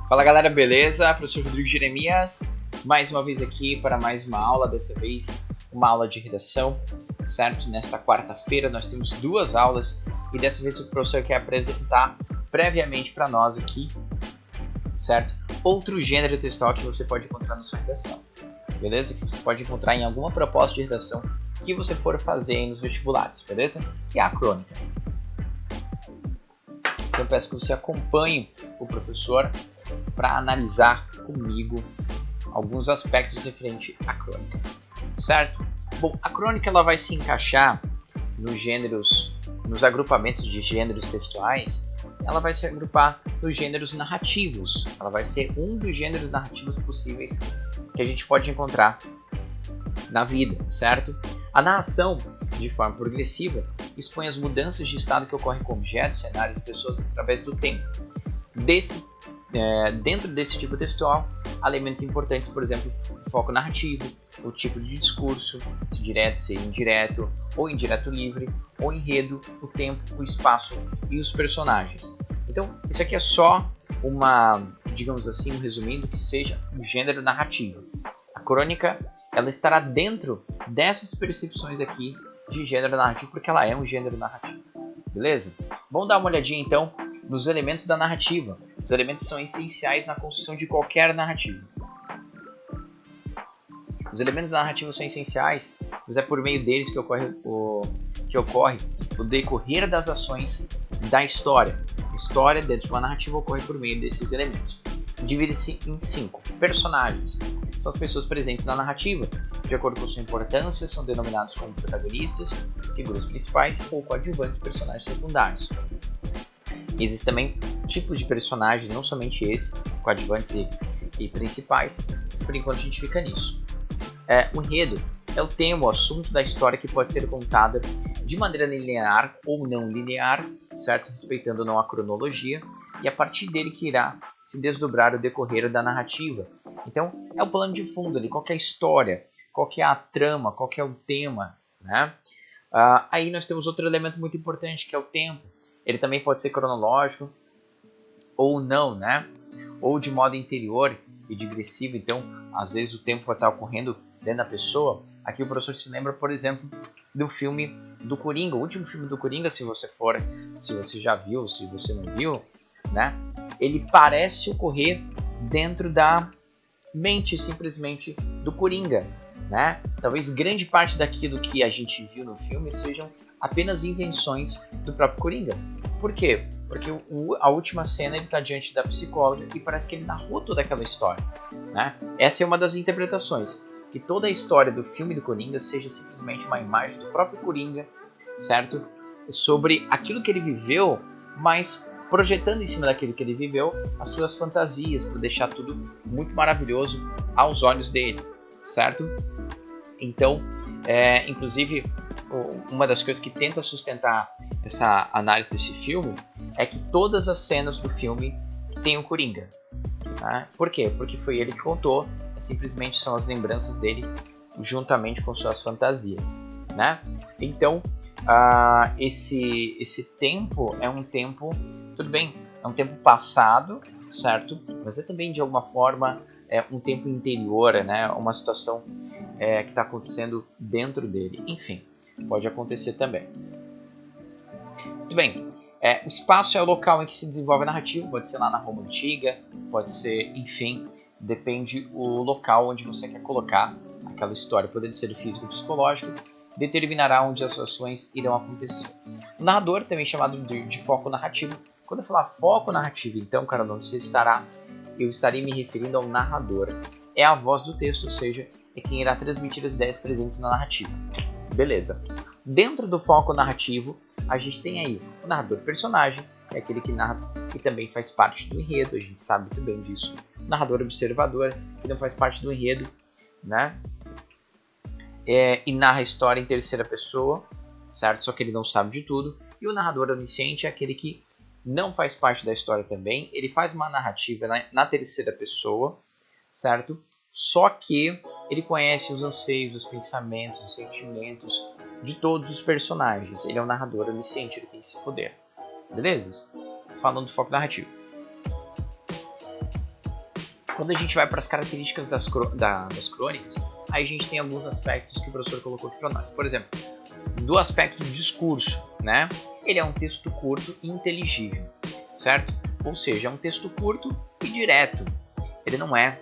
Fala galera, beleza? Professor Rodrigo Jeremias, mais uma vez aqui para mais uma aula, dessa vez uma aula de redação, certo? Nesta quarta-feira nós temos duas aulas e dessa vez o professor quer apresentar previamente para nós aqui, certo? Outro gênero textual que você pode encontrar na sua redação, beleza? Que você pode encontrar em alguma proposta de redação que você for fazer aí nos vestibulares, beleza? Que é a crônica. Então eu peço que você acompanhe o professor para analisar comigo alguns aspectos referentes à crônica, certo? Bom, a crônica ela vai se encaixar nos agrupamentos de gêneros textuais, ela vai se agrupar nos gêneros narrativos, ela vai ser um dos gêneros narrativos possíveis que a gente pode encontrar na vida, certo? A narração, de forma progressiva, expõe as mudanças de estado que ocorrem com objetos, cenários e pessoas através do tempo. Dentro desse tipo textual, há elementos importantes, por exemplo, o foco narrativo, o tipo de discurso, se direto, se indireto, ou indireto livre, o enredo, o tempo, o espaço e os personagens. Então, isso aqui é só digamos assim, um resumindo que seja um gênero narrativo. A crônica, ela estará dentro dessas percepções aqui de gênero narrativo, porque ela é um gênero narrativo. Beleza? Vamos dar uma olhadinha então nos elementos da narrativa. Os elementos são essenciais na construção de qualquer narrativa. Os elementos da narrativa são essenciais, pois é por meio deles que ocorre o decorrer das ações da história. A história dentro de uma narrativa ocorre por meio desses elementos. Divide-se em 5 personagens. São as pessoas presentes na narrativa. De acordo com sua importância, são denominados como protagonistas, figuras principais ou coadjuvantes, personagens secundários. Existem também tipos de personagens, não somente esse, coadjuvantes e principais, mas por enquanto a gente fica nisso. O enredo é o tema, o assunto da história que pode ser contada de maneira linear ou não linear, certo? Respeitando não a cronologia, e a partir dele que irá se desdobrar o decorrer da narrativa. Então, é o plano de fundo ali, qual é a história, qual é a trama, qual é o tema, né? Aí nós temos outro elemento muito importante, que é o tempo. Ele também pode ser cronológico ou não, né? Ou de modo interior e digressivo, então às vezes o tempo vai estar ocorrendo dentro da pessoa. Aqui o professor se lembra, por exemplo, do filme do Coringa, o último filme do Coringa, se você já viu, se você não viu, né? Ele parece ocorrer dentro da mente simplesmente do Coringa, né? Talvez grande parte daquilo que a gente viu no filme sejam apenas invenções do próprio Coringa. Por quê? Porque a última cena ele está diante da psicóloga e parece que ele narrou toda aquela história, né? Essa é uma das interpretações, que toda a história do filme do Coringa seja simplesmente uma imagem do próprio Coringa, certo? Sobre aquilo que ele viveu, mas projetando em cima daquilo que ele viveu as suas fantasias, para deixar tudo muito maravilhoso aos olhos dele, certo? Então, inclusive, uma das coisas que tenta sustentar essa análise desse filme é que todas as cenas do filme têm o Coringa. Tá? Por quê? Porque foi ele que contou, simplesmente são as lembranças dele juntamente com suas fantasias, né? Então, esse tempo é um tempo, tudo bem, é um tempo passado, certo? Mas é também de alguma forma um tempo interior, né? Uma situação que está acontecendo dentro dele. Enfim, pode acontecer também. Muito bem. O espaço é o local em que se desenvolve a narrativa, pode ser lá na Roma Antiga, pode ser, enfim, depende o local onde você quer colocar aquela história, podendo ser físico ou psicológico, determinará onde as ações irão acontecer. O narrador, também chamado de foco narrativo. Quando eu falar foco narrativo, então, cara, onde você estará, eu estarei me referindo ao narrador. É a voz do texto, ou seja, é quem irá transmitir as ideias presentes na narrativa. Beleza. Dentro do foco narrativo, a gente tem aí o narrador personagem, que é aquele que narra, que também faz parte do enredo, a gente sabe muito bem disso. O narrador observador, que não faz parte do enredo, né? E narra a história em terceira pessoa, certo? Só que ele não sabe de tudo. E o narrador onisciente é aquele que não faz parte da história também, ele faz uma narrativa na terceira pessoa, certo? Só que ele conhece os anseios, os pensamentos, os sentimentos de todos os personagens. Ele é um narrador onisciente, ele tem esse poder. Beleza? Falando do foco narrativo. Quando a gente vai para as características das crônicas, aí a gente tem alguns aspectos que o professor colocou aqui para nós. Por exemplo, do aspecto do discurso, né? Ele é um texto curto e inteligível, certo? Ou seja, é um texto curto e direto. Ele não é,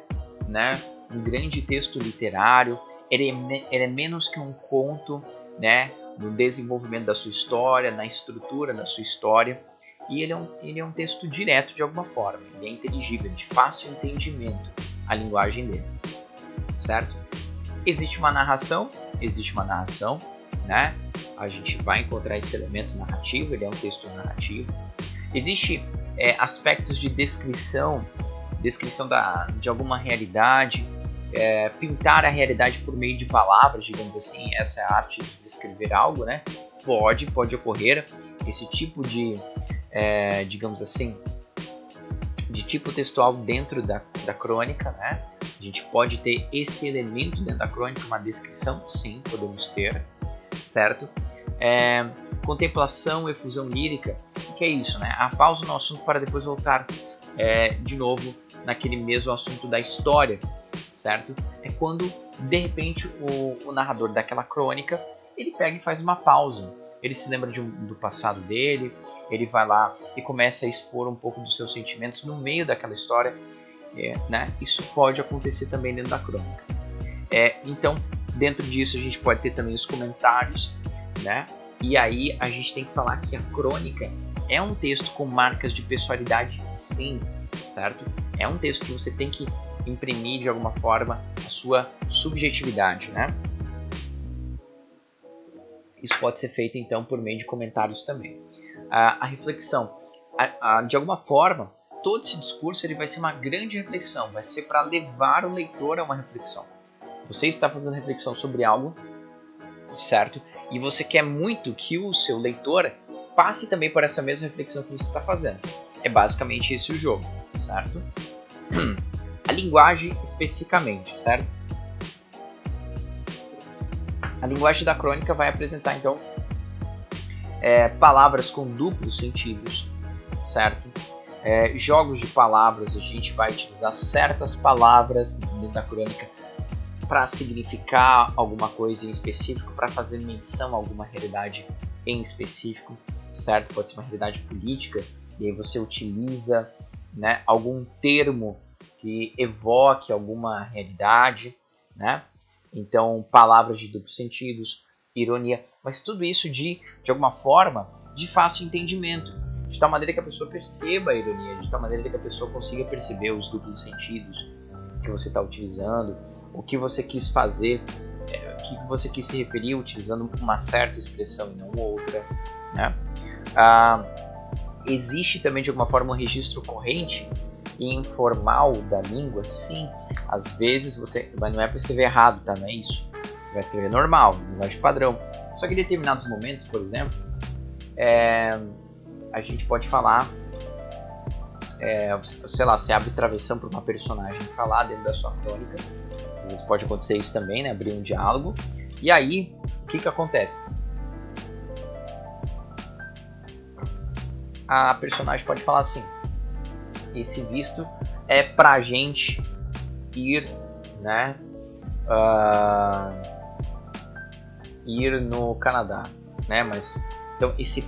né, um grande texto literário, ele é menos que um conto, né, no desenvolvimento da sua história, na estrutura da sua história. E ele é um texto direto de alguma forma, ele é inteligível, de fácil entendimento, a linguagem dele, certo? Existe uma narração, né? A gente vai encontrar esse elemento narrativo, ele é um texto narrativo. Existe aspectos de descrição de alguma realidade, pintar a realidade por meio de palavras, digamos assim, essa é a arte de descrever algo, né? Pode ocorrer esse tipo de, digamos assim, de tipo textual dentro da crônica, né? A gente pode ter esse elemento dentro da crônica, uma descrição, sim, podemos ter, certo? Contemplação, efusão lírica, o que é isso, né? A pausa no assunto para depois voltar de novo naquele mesmo assunto da história, certo? É quando, de repente, o narrador daquela crônica, ele pega e faz uma pausa. Ele se lembra do passado dele, ele vai lá e começa a expor um pouco dos seus sentimentos no meio daquela história, né? Isso pode acontecer também dentro da crônica. Então, dentro disso, a gente pode ter também os comentários, né? E aí a gente tem que falar que a crônica é um texto com marcas de pessoalidade, sim, certo? É um texto que você tem que imprimir de alguma forma a sua subjetividade, né? Isso pode ser feito então por meio de comentários também. A reflexão, de alguma forma, todo esse discurso ele vai ser uma grande reflexão, vai ser para levar o leitor a uma reflexão. Você está fazendo reflexão sobre algo, certo? E você quer muito que o seu leitor passe também por essa mesma reflexão que você está fazendo. É basicamente esse o jogo, certo? A linguagem especificamente, certo? A linguagem da crônica vai apresentar então palavras com duplos sentidos, certo? Jogos de palavras, a gente vai utilizar certas palavras dentro da crônica para significar alguma coisa em específico, para fazer menção a alguma realidade em específico, certo? Pode ser uma realidade política, e aí você utiliza, né, algum termo que evoque alguma realidade, né? Então, palavras de duplos sentidos, ironia, mas tudo isso de alguma forma, de fácil entendimento, de tal maneira que a pessoa perceba a ironia, de tal maneira que a pessoa consiga perceber os duplos sentidos que você está utilizando, o que você quis fazer, o que você quis se referir utilizando uma certa expressão e não outra, né? Existe também de alguma forma um registro corrente e informal da língua, sim. Às vezes mas não é para escrever errado, tá? Não é isso. Você vai escrever normal, linguagem padrão. Só que em determinados momentos, por exemplo, a gente pode falar, sei lá, você abre travessão para uma personagem falar dentro da sua crônica. Às vezes pode acontecer isso também, né? Abrir um diálogo. E aí, o que acontece? A personagem pode falar assim: esse visto é pra gente ir, né? Ir no Canadá, né? Mas então esse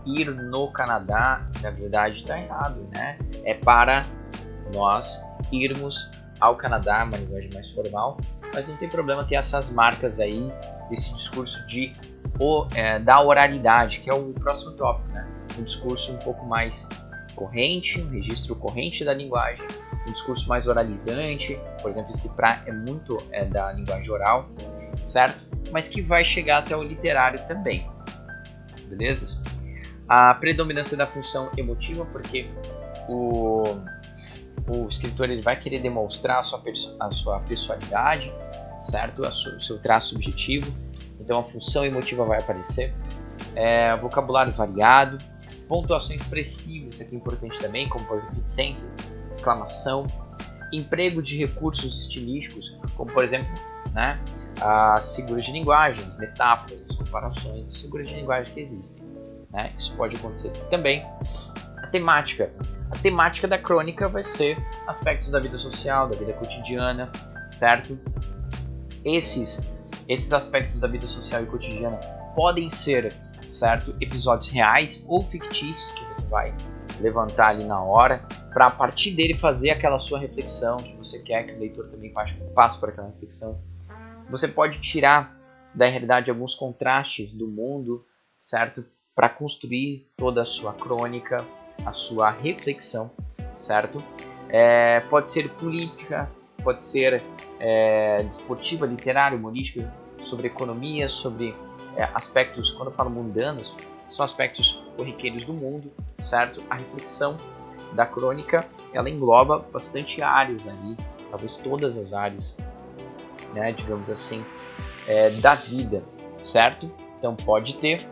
ir no Canadá, na verdade, está errado, né? É para nós irmos ao Canadá, uma linguagem mais formal, mas não tem problema ter essas marcas aí desse discurso da oralidade, que é o próximo tópico, né? Um discurso um pouco mais corrente, um registro corrente da linguagem, um discurso mais oralizante, por exemplo, esse pra é muito da linguagem oral, certo? Mas que vai chegar até o literário também, beleza? A predominância da função emotiva, porque o escritor ele vai querer demonstrar a sua pessoalidade, certo? O seu traço subjetivo, então a função emotiva vai aparecer. Vocabulário variado, pontuação expressiva, isso aqui é importante também, como por exemplo reticências, exclamação, emprego de recursos estilísticos, como por exemplo, né, as figuras de linguagem, as metáforas, as comparações, as figuras de linguagem que existem, né? Isso pode acontecer também. A temática, A temática da crônica vai ser aspectos da vida social, da vida cotidiana, certo? Esses aspectos da vida social e cotidiana podem ser, certo, episódios reais ou fictícios que você vai levantar ali na hora, para a partir dele fazer aquela sua reflexão que você quer que o leitor também passe por aquela reflexão. Você pode tirar da realidade alguns contrastes do mundo, certo, para construir toda a sua crônica, a sua reflexão, certo? Pode ser política, pode ser desportiva, literária, humorística, sobre economia, sobre aspectos, quando eu falo mundanos, são aspectos corriqueiros do mundo, certo? A reflexão da crônica, ela engloba bastante áreas ali, talvez todas as áreas, né, digamos assim, da vida, certo? Então pode ter,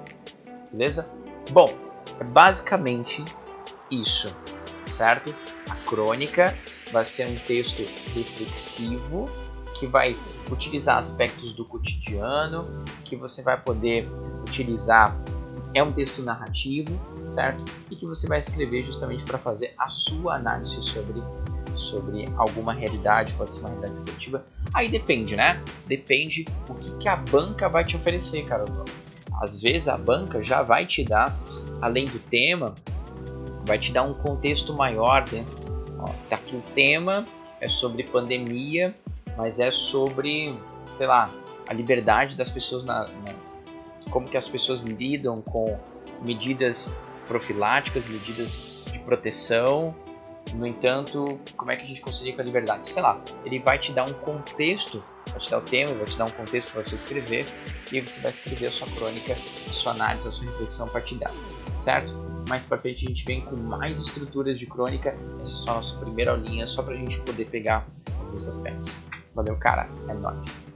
beleza? Bom, é basicamente isso, certo? A crônica vai ser um texto reflexivo que vai utilizar aspectos do cotidiano, que você vai poder utilizar, é um texto narrativo, certo? E que você vai escrever justamente para fazer a sua análise sobre alguma realidade, pode ser uma realidade esportiva. Aí depende, né? Depende o que a banca vai te oferecer, cara. Às vezes a banca já vai te dar, além do tema, vai te dar um contexto maior dentro. Tá aqui o tema é sobre pandemia, mas é sobre, sei lá, a liberdade das pessoas, como que as pessoas lidam com medidas profiláticas, medidas de proteção. No entanto, como é que a gente concilia com a liberdade? Sei lá, ele vai te dar um contexto, vai te dar o tema, vai te dar um contexto para você escrever, e aí você vai escrever a sua crônica, a sua análise, a sua reflexão a partir dela, certo? Mais pra frente a gente vem com mais estruturas de crônica, essa é só a nossa primeira aulinha, só pra gente poder pegar alguns aspectos. Valeu, cara, é nóis!